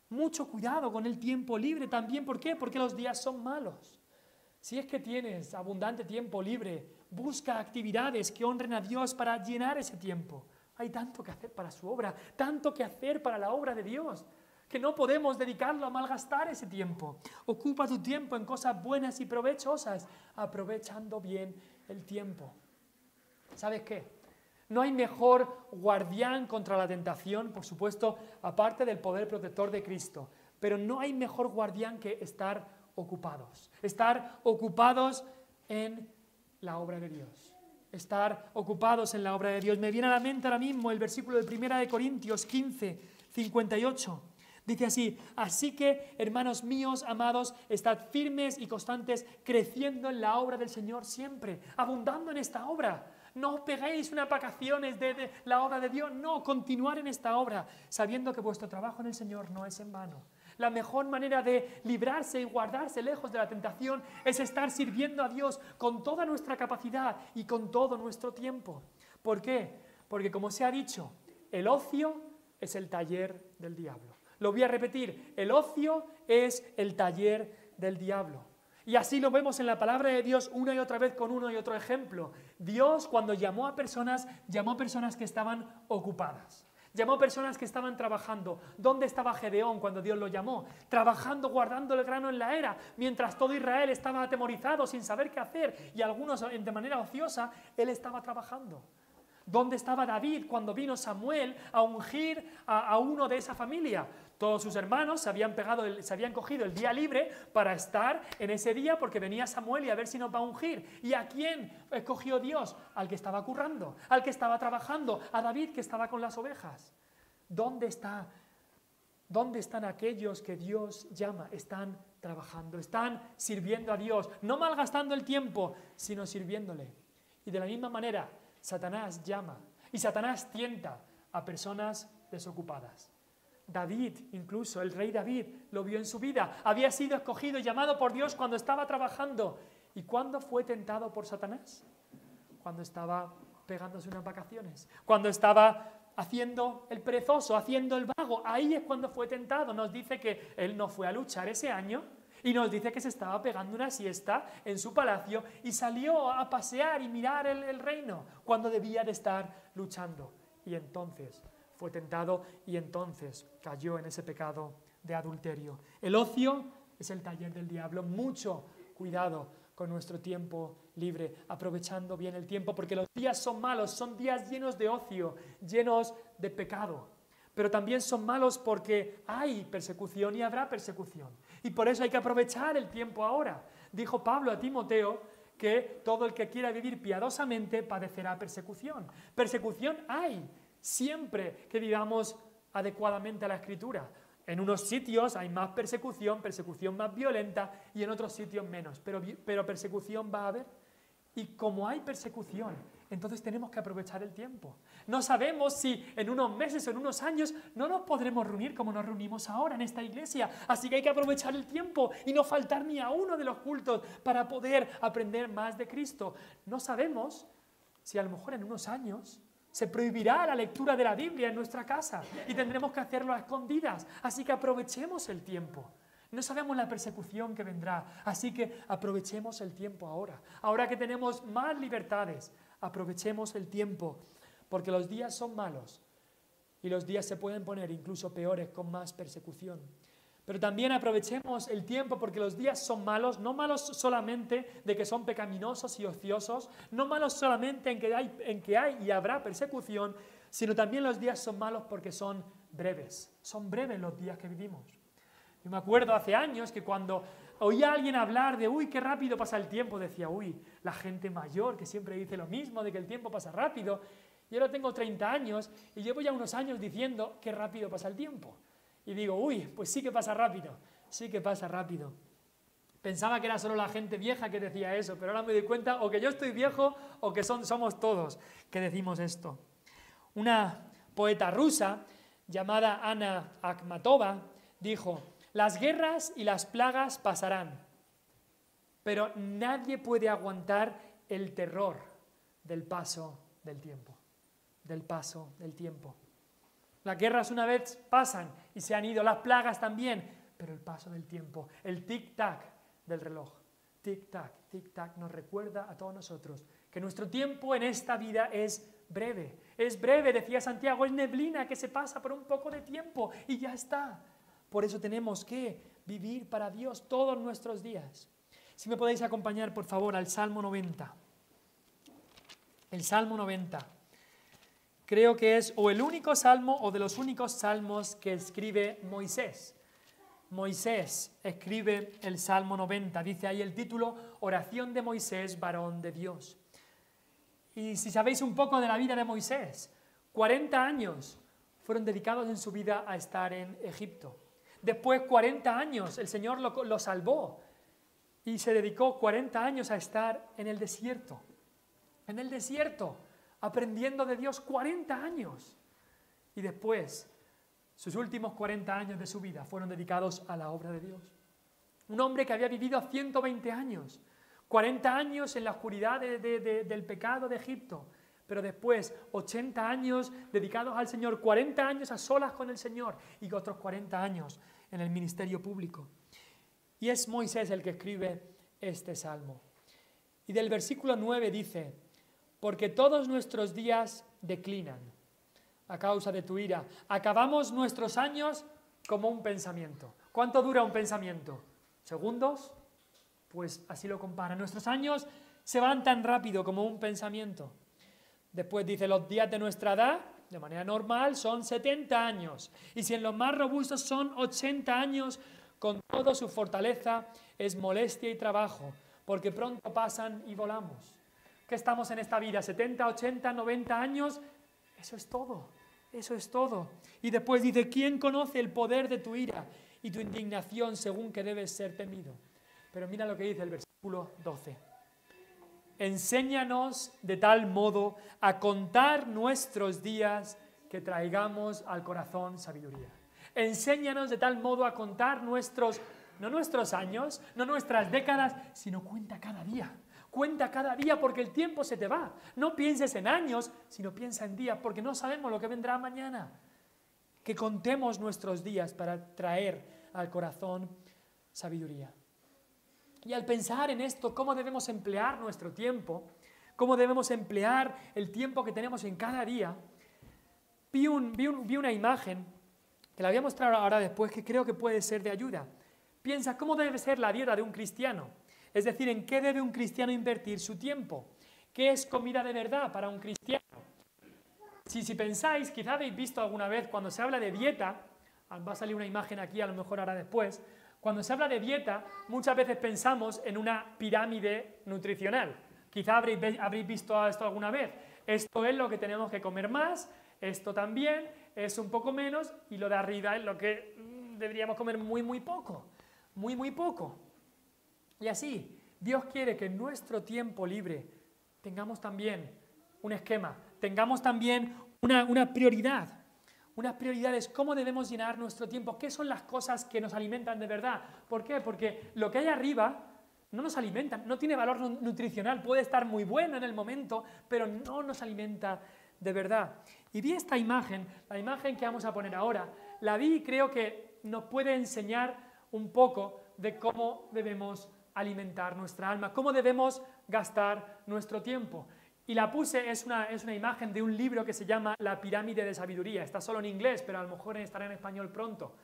Mucho cuidado con el tiempo libre también. ¿Por qué? Porque los días son malos. Si es que tienes abundante tiempo libre, busca actividades que honren a Dios para llenar ese tiempo. Hay tanto que hacer para su obra, tanto que hacer para la obra de Dios, que no podemos dedicarlo a malgastar ese tiempo. Ocupa tu tiempo en cosas buenas y provechosas, aprovechando bien el tiempo. ¿Sabes qué? No hay mejor guardián contra la tentación, por supuesto, aparte del poder protector de Cristo, pero no hay mejor guardián que estar ocupados en la obra de Dios. Estar ocupados en la obra de Dios. Me viene a la mente ahora mismo el versículo de 1 Corintios 15, 58. Dice así: así que, hermanos míos, amados, estad firmes y constantes, creciendo en la obra del Señor siempre, abundando en esta obra. No os peguéis unas vacaciones de la obra de Dios, no, continuar en esta obra, sabiendo que vuestro trabajo en el Señor no es en vano. La mejor manera de librarse y guardarse lejos de la tentación es estar sirviendo a Dios con toda nuestra capacidad y con todo nuestro tiempo. ¿Por qué? Porque, como se ha dicho, el ocio es el taller del diablo. Lo voy a repetir, el ocio es el taller del diablo. Y así lo vemos en la palabra de Dios una y otra vez con uno y otro ejemplo. Dios, cuando llamó a personas que estaban ocupadas. Llamó personas que estaban trabajando. ¿Dónde estaba Gedeón cuando Dios lo llamó? Trabajando, guardando el grano en la era, mientras todo Israel estaba atemorizado sin saber qué hacer, y algunos de manera ociosa, él estaba trabajando. ¿Dónde estaba David cuando vino Samuel a ungir a uno de esa familia? Todos sus hermanos se habían cogido el día libre para estar en ese día porque venía Samuel y a ver si nos va a ungir. ¿Y a quién escogió Dios? Al que estaba currando, al que estaba trabajando, a David que estaba con las ovejas. ¿Dónde están aquellos que Dios llama? Están trabajando, están sirviendo a Dios, no malgastando el tiempo, sino sirviéndole. Y de la misma manera, Satanás llama y Satanás tienta a personas desocupadas. David, incluso el rey David, lo vio en su vida. Había sido escogido y llamado por Dios cuando estaba trabajando. ¿Y cuándo fue tentado por Satanás? Cuando estaba pegándose unas vacaciones. Cuando estaba haciendo el perezoso, haciendo el vago. Ahí es cuando fue tentado. Nos dice que él no fue a luchar ese año y nos dice que se estaba pegando una siesta en su palacio y salió a pasear y mirar el reino cuando debía de estar luchando. Y entonces fue tentado y entonces cayó en ese pecado de adulterio. El ocio es el taller del diablo. Mucho cuidado con nuestro tiempo libre, aprovechando bien el tiempo, porque los días son malos, son días llenos de ocio, llenos de pecado. Pero también son malos porque hay persecución y habrá persecución. Y por eso hay que aprovechar el tiempo ahora. Dijo Pablo a Timoteo que todo el que quiera vivir piadosamente padecerá persecución. Persecución hay siempre que vivamos adecuadamente a la Escritura. En unos sitios hay más persecución, persecución más violenta, y en otros sitios menos. Pero persecución va a haber. Y como hay persecución, entonces tenemos que aprovechar el tiempo. No sabemos si en unos meses o en unos años no nos podremos reunir como nos reunimos ahora en esta iglesia. Así que hay que aprovechar el tiempo y no faltar ni a uno de los cultos para poder aprender más de Cristo. No sabemos si a lo mejor en unos años se prohibirá la lectura de la Biblia en nuestra casa y tendremos que hacerlo a escondidas. Así que aprovechemos el tiempo. No sabemos la persecución que vendrá, así que aprovechemos el tiempo ahora. Ahora que tenemos más libertades, aprovechemos el tiempo, porque los días son malos y los días se pueden poner incluso peores con más persecución. Pero también aprovechemos el tiempo porque los días son malos, no malos solamente de que son pecaminosos y ociosos, no malos solamente en que hay y habrá persecución, sino también los días son malos porque son breves los días que vivimos. Yo me acuerdo hace años que cuando oía a alguien hablar de uy, qué rápido pasa el tiempo, decía, uy, la gente mayor que siempre dice lo mismo de que el tiempo pasa rápido. Yo ahora tengo 30 años y llevo ya unos años diciendo qué rápido pasa el tiempo. Y digo, uy, pues sí que pasa rápido, sí que pasa rápido. Pensaba que era solo la gente vieja que decía eso, pero ahora me doy cuenta o que yo estoy viejo o que somos todos que decimos esto. Una poeta rusa llamada Anna Akhmatova dijo, las guerras y las plagas pasarán, pero nadie puede aguantar el terror del paso del tiempo, del paso del tiempo. Las guerras una vez pasan y se han ido, las plagas también, pero el paso del tiempo, el tic-tac del reloj, tic-tac, nos recuerda a todos nosotros que nuestro tiempo en esta vida es breve, decía Santiago, es neblina que se pasa por un poco de tiempo y ya está. Por eso tenemos que vivir para Dios todos nuestros días. Si me podéis acompañar, por favor, al Salmo 90. El Salmo 90. Creo que es o el único salmo o de los únicos salmos que escribe Moisés. Moisés escribe el Salmo 90. Dice ahí el título, Oración de Moisés, varón de Dios. Y si sabéis un poco de la vida de Moisés, 40 años fueron dedicados en su vida a estar en Egipto. Después 40 años el Señor lo salvó y se dedicó 40 años a estar en el desierto. En el desierto, aprendiendo de Dios 40 años. Y después, sus últimos 40 años de su vida fueron dedicados a la obra de Dios. Un hombre que había vivido 120 años, 40 años en la oscuridad del pecado de Egipto, pero después 80 años dedicados al Señor, 40 años a solas con el Señor y otros 40 años en el ministerio público. Y es Moisés el que escribe este salmo. Y del versículo 9 dice, porque todos nuestros días declinan a causa de tu ira. Acabamos nuestros años como un pensamiento. ¿Cuánto dura un pensamiento? ¿Segundos? Pues así lo compara. Nuestros años se van tan rápido como un pensamiento. Después dice, los días de nuestra edad, de manera normal, son 70 años. Y si en los más robustos son 80 años, con toda su fortaleza es molestia y trabajo, porque pronto pasan y volamos. ¿Qué estamos en esta vida? ¿70, 80, 90 años? Eso es todo, eso es todo. Y después dice, ¿quién conoce el poder de tu ira y tu indignación según que debes ser temido? Pero mira lo que dice el versículo 12. Enséñanos de tal modo a contar nuestros días que traigamos al corazón sabiduría. Enséñanos de tal modo a contar no nuestros años, no nuestras décadas, sino cuenta cada día. Cuenta cada día porque el tiempo se te va. No pienses en años, sino piensa en días porque no sabemos lo que vendrá mañana. Que contemos nuestros días para traer al corazón sabiduría. Y al pensar en esto, cómo debemos emplear nuestro tiempo, cómo debemos emplear el tiempo que tenemos en cada día, vi una imagen que la voy a mostrar ahora después que creo que puede ser de ayuda. Piensa cómo debe ser la dieta de un cristiano, es decir, en qué debe un cristiano invertir su tiempo, qué es comida de verdad para un cristiano. Si pensáis, quizá habéis visto alguna vez cuando se habla de dieta, va a salir una imagen aquí a lo mejor ahora después, cuando se habla de dieta muchas veces pensamos en una pirámide nutricional. Quizá habréis visto esto alguna vez. Esto es lo que tenemos que comer más, esto también es un poco menos y lo de arriba es lo que deberíamos comer muy poco, muy poco. Y así, Dios quiere que en nuestro tiempo libre tengamos también un esquema, tengamos también una prioridad. Unas prioridades, cómo debemos llenar nuestro tiempo, qué son las cosas que nos alimentan de verdad. ¿Por qué? Porque lo que hay arriba no nos alimenta, no tiene valor nutricional, puede estar muy bueno en el momento, pero no nos alimenta de verdad. Y vi esta imagen, la imagen que vamos a poner ahora, la vi y creo que nos puede enseñar un poco de cómo debemos alimentar nuestra alma, cómo debemos gastar nuestro tiempo. Y la puse, es una imagen de un libro que se llama La pirámide de sabiduría. Está solo en inglés, pero a lo mejor estará en español pronto.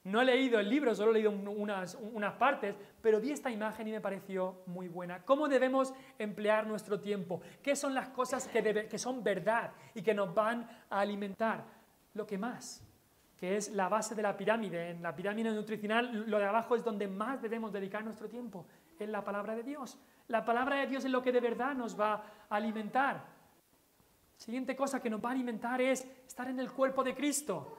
No he leído el libro, solo he leído unas partes, pero vi esta imagen y me pareció muy buena. ¿Cómo debemos emplear nuestro tiempo? ¿Qué son las cosas que son verdad y que nos van a alimentar? Lo que más, que es la base de la pirámide. En la pirámide nutricional, lo de abajo es donde más debemos dedicar nuestro tiempo, es la palabra de Dios. La palabra de Dios es lo que de verdad nos va a alimentar. Siguiente cosa que nos va a alimentar es estar en el cuerpo de Cristo.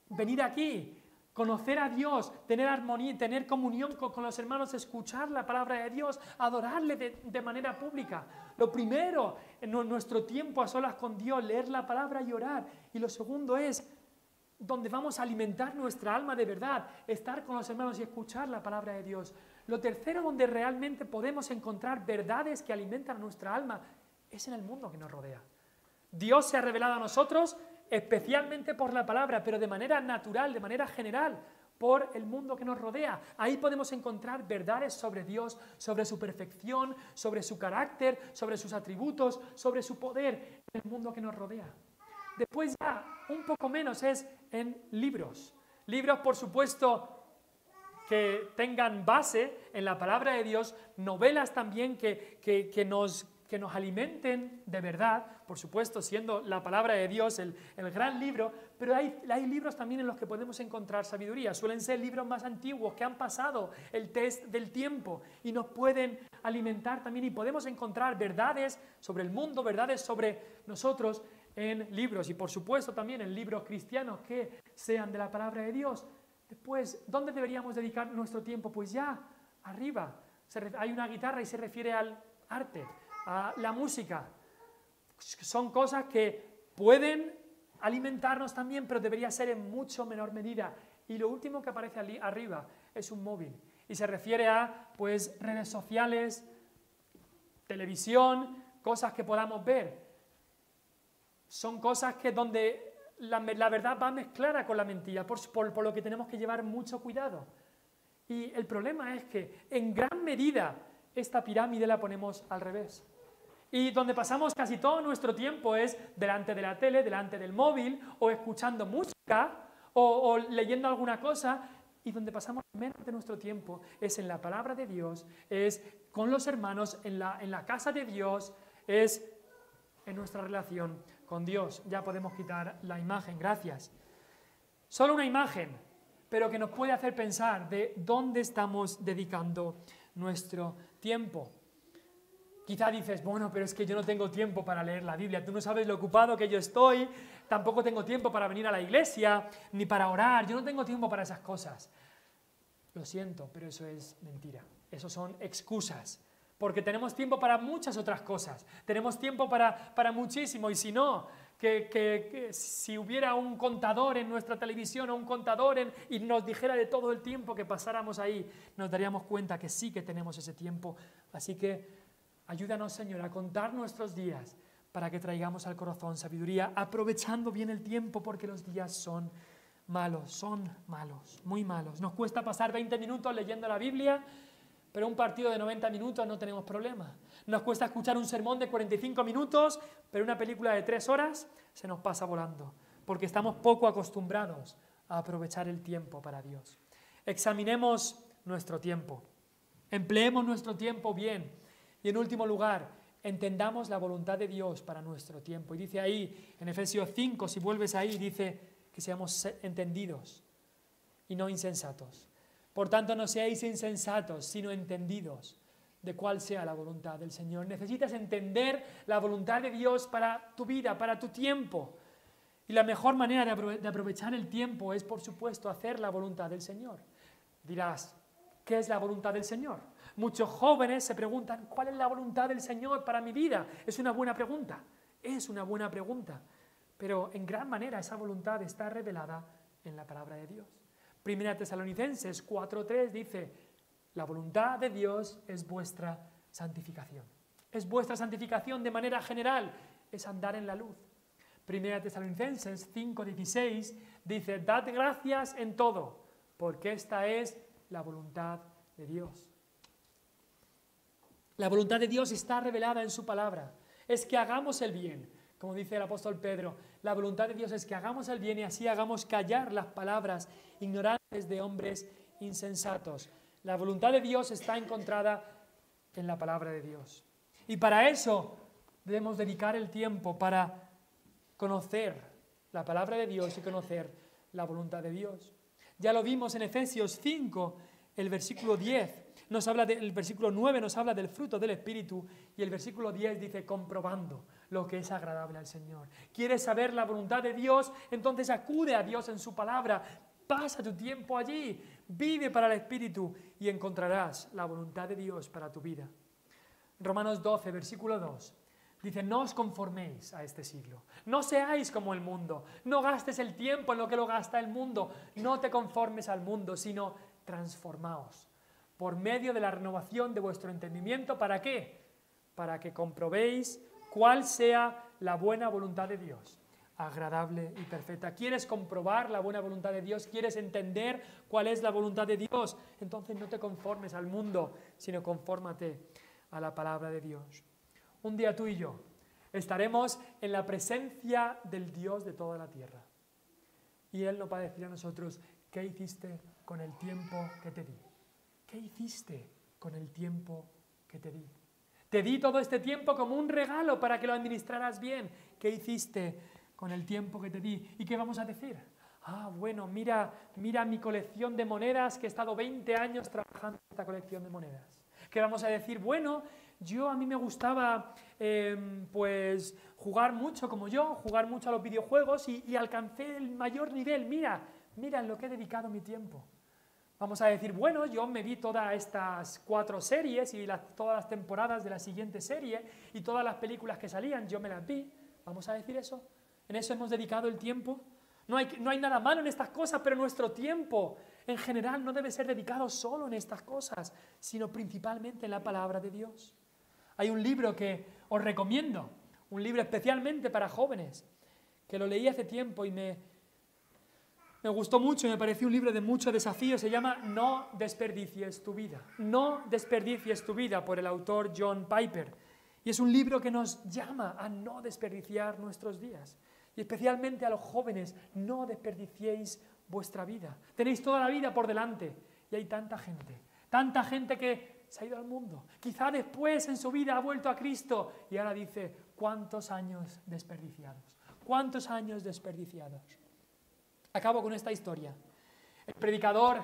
Venir aquí, conocer a Dios, tener armonía, tener comunión con los hermanos, escuchar la palabra de Dios, adorarle de manera pública. Lo primero, en nuestro tiempo a solas con Dios, leer la palabra y orar. Y lo segundo es donde vamos a alimentar nuestra alma de verdad, estar con los hermanos y escuchar la palabra de Dios. Lo tercero, donde realmente podemos encontrar verdades que alimentan nuestra alma, es en el mundo que nos rodea. Dios se ha revelado a nosotros especialmente por la palabra, pero de manera natural, de manera general, por el mundo que nos rodea. Ahí podemos encontrar verdades sobre Dios, sobre su perfección, sobre su carácter, sobre sus atributos, sobre su poder en el mundo que nos rodea. Después ya un poco menos es en libros. Libros, por supuesto, que tengan base en la palabra de Dios, novelas también que nos alimenten de verdad, por supuesto, siendo la palabra de Dios el gran libro, pero hay libros también en los que podemos encontrar sabiduría. Suelen ser libros más antiguos que han pasado el test del tiempo y nos pueden alimentar también y podemos encontrar verdades sobre el mundo, verdades sobre nosotros en libros y por supuesto también en libros cristianos que sean de la palabra de Dios. Después, ¿dónde deberíamos dedicar nuestro tiempo? Pues ya, arriba. Hay una guitarra y se refiere al arte, a la música. Son cosas que pueden alimentarnos también, pero debería ser en mucho menor medida. Y lo último que aparece arriba es un móvil. Y se refiere a, pues, redes sociales, televisión, cosas que podamos ver. Son cosas que donde la verdad va mezclada con la mentira, por lo que tenemos que llevar mucho cuidado. Y el problema es que en gran medida esta pirámide la ponemos al revés. Y donde pasamos casi todo nuestro tiempo es delante de la tele, delante del móvil, o escuchando música, o leyendo alguna cosa, y donde pasamos menos de nuestro tiempo es en la palabra de Dios, es con los hermanos, en la casa de Dios, es en nuestra relación con Dios. Ya podemos quitar la imagen, gracias. Solo una imagen, pero que nos puede hacer pensar de dónde estamos dedicando nuestro tiempo. Quizá dices, bueno, pero es que yo no tengo tiempo para leer la Biblia, tú no sabes lo ocupado que yo estoy, tampoco tengo tiempo para venir a la iglesia, ni para orar, yo no tengo tiempo para esas cosas. Lo siento, pero eso es mentira, eso son excusas. Porque tenemos tiempo para muchas otras cosas, tenemos tiempo para muchísimo, y si no, que si hubiera un contador en nuestra televisión o un contador y nos dijera de todo el tiempo que pasáramos ahí, nos daríamos cuenta que sí que tenemos ese tiempo. Así que Ayúdanos, Señor, a contar nuestros días para que traigamos al corazón sabiduría, aprovechando bien el tiempo, porque los días son malos, muy malos. Nos cuesta pasar 20 minutos leyendo la Biblia, pero un partido de 90 minutos no tenemos problema. Nos cuesta escuchar un sermón de 45 minutos, pero una película de 3 horas se nos pasa volando, porque estamos poco acostumbrados a aprovechar el tiempo para Dios. Examinemos nuestro tiempo, empleemos nuestro tiempo bien y, en último lugar, entendamos la voluntad de Dios para nuestro tiempo. Y dice ahí, en Efesios 5, si vuelves ahí, dice que seamos entendidos y no insensatos. Por tanto, no seáis insensatos, sino entendidos de cuál sea la voluntad del Señor. Necesitas entender la voluntad de Dios para tu vida, para tu tiempo. Y la mejor manera de aprovechar el tiempo es, por supuesto, hacer la voluntad del Señor. Dirás, ¿qué es la voluntad del Señor? Muchos jóvenes se preguntan, ¿cuál es la voluntad del Señor para mi vida? Es una buena pregunta, pero en gran manera esa voluntad está revelada en la palabra de Dios. Primera Tesalonicenses 4:3 dice, la voluntad de Dios es vuestra santificación. Es vuestra santificación de manera general, es andar en la luz. Primera Tesalonicenses 5:16 dice, dad gracias en todo, porque esta es la voluntad de Dios. La voluntad de Dios está revelada en su palabra. Es que hagamos el bien, como dice el apóstol Pedro. La voluntad de Dios es que hagamos el bien y así hagamos callar las palabras ignorantes de hombres insensatos. La voluntad de Dios está encontrada en la palabra de Dios. Y para eso debemos dedicar el tiempo para conocer la palabra de Dios y conocer la voluntad de Dios. Ya lo vimos en Efesios 5, el versículo 10. El versículo 9 nos habla del fruto del Espíritu y el versículo 10 dice comprobando lo que es agradable al Señor. ¿Quieres saber la voluntad de Dios? Entonces acude a Dios en su palabra, pasa tu tiempo allí, vive para el Espíritu y encontrarás la voluntad de Dios para tu vida. Romanos 12, versículo 2. Dice, no os conforméis a este siglo, no seáis como el mundo, no gastes el tiempo en lo que lo gasta el mundo, no te conformes al mundo, sino transformaos por medio de la renovación de vuestro entendimiento. ¿Para qué? Para que comprobéis cuál sea la buena voluntad de Dios, agradable y perfecta. ¿Quieres comprobar la buena voluntad de Dios? ¿Quieres entender cuál es la voluntad de Dios? Entonces no te conformes al mundo, sino confórmate a la palabra de Dios. Un día tú y yo estaremos en la presencia del Dios de toda la tierra. Y Él nos va a decir a nosotros, ¿qué hiciste con el tiempo que te di? ¿Qué hiciste con el tiempo que te di? Te di todo este tiempo como un regalo para que lo administraras bien. ¿Qué hiciste con el tiempo que te di? ¿Y qué vamos a decir? Ah, bueno, mira mi colección de monedas, que he estado 20 años trabajando en esta colección de monedas. ¿Qué vamos a decir? Bueno, a mí me gustaba pues jugar mucho jugar mucho a los videojuegos y alcancé el mayor nivel. Mira en lo que he dedicado mi tiempo. Vamos a decir, bueno, yo me vi todas estas 4 series y todas las temporadas de la siguiente serie y todas las películas que salían, yo me las vi. ¿Vamos a decir eso? ¿En eso hemos dedicado el tiempo? No hay nada malo en estas cosas, pero nuestro tiempo en general no debe ser dedicado solo en estas cosas, sino principalmente en la palabra de Dios. Hay un libro que os recomiendo, un libro especialmente para jóvenes, que lo leí hace tiempo y me gustó mucho y me pareció un libro de mucho desafío. Se llama No desperdicies tu vida. No desperdicies tu vida, por el autor John Piper. Y es un libro que nos llama a no desperdiciar nuestros días. Y especialmente a los jóvenes, no desperdiciéis vuestra vida. Tenéis toda la vida por delante y hay tanta gente que se ha ido al mundo. Quizá después en su vida ha vuelto a Cristo y ahora dice, ¿cuántos años desperdiciados? ¿Cuántos años desperdiciados? Acabo con esta historia. El predicador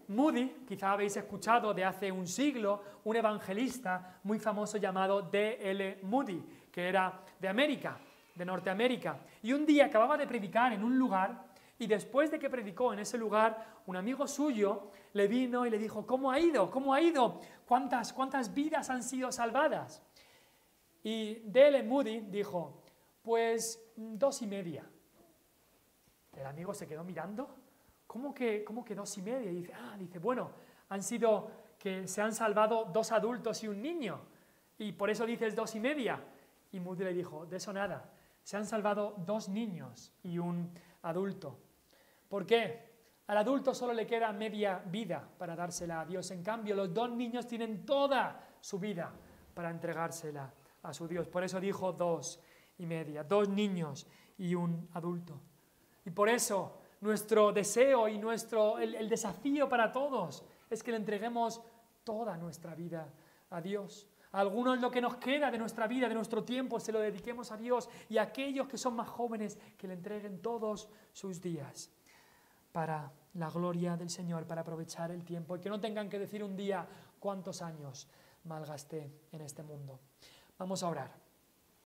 Moody, quizá habéis escuchado de hace un siglo, un evangelista muy famoso llamado D.L. Moody, que era de Norteamérica. Y un día acababa de predicar en un lugar y después de que predicó en ese lugar, un amigo suyo le vino y le dijo, ¿cómo ha ido? ¿Cómo ha ido? ¿Cuántas vidas han sido salvadas? Y D.L. Moody dijo, pues 2,5. El amigo se quedó mirando, ¿cómo que 2,5? Y dice, bueno, han sido que se han salvado 2 adultos y un niño. y por eso dices 2,5. Y Moody le dijo, de eso nada, se han salvado 2 niños y un adulto. ¿Por qué? Al adulto solo le queda media vida para dársela a Dios. En cambio, los 2 niños tienen toda su vida para entregársela a su Dios. Por eso dijo 2,5, 2 niños y un adulto. Y por eso nuestro deseo y el desafío para todos es que le entreguemos toda nuestra vida a Dios. A algunos lo que nos queda de nuestra vida, de nuestro tiempo, se lo dediquemos a Dios, y a aquellos que son más jóvenes, que le entreguen todos sus días para la gloria del Señor, para aprovechar el tiempo y que no tengan que decir un día cuántos años malgasté en este mundo. Vamos a orar.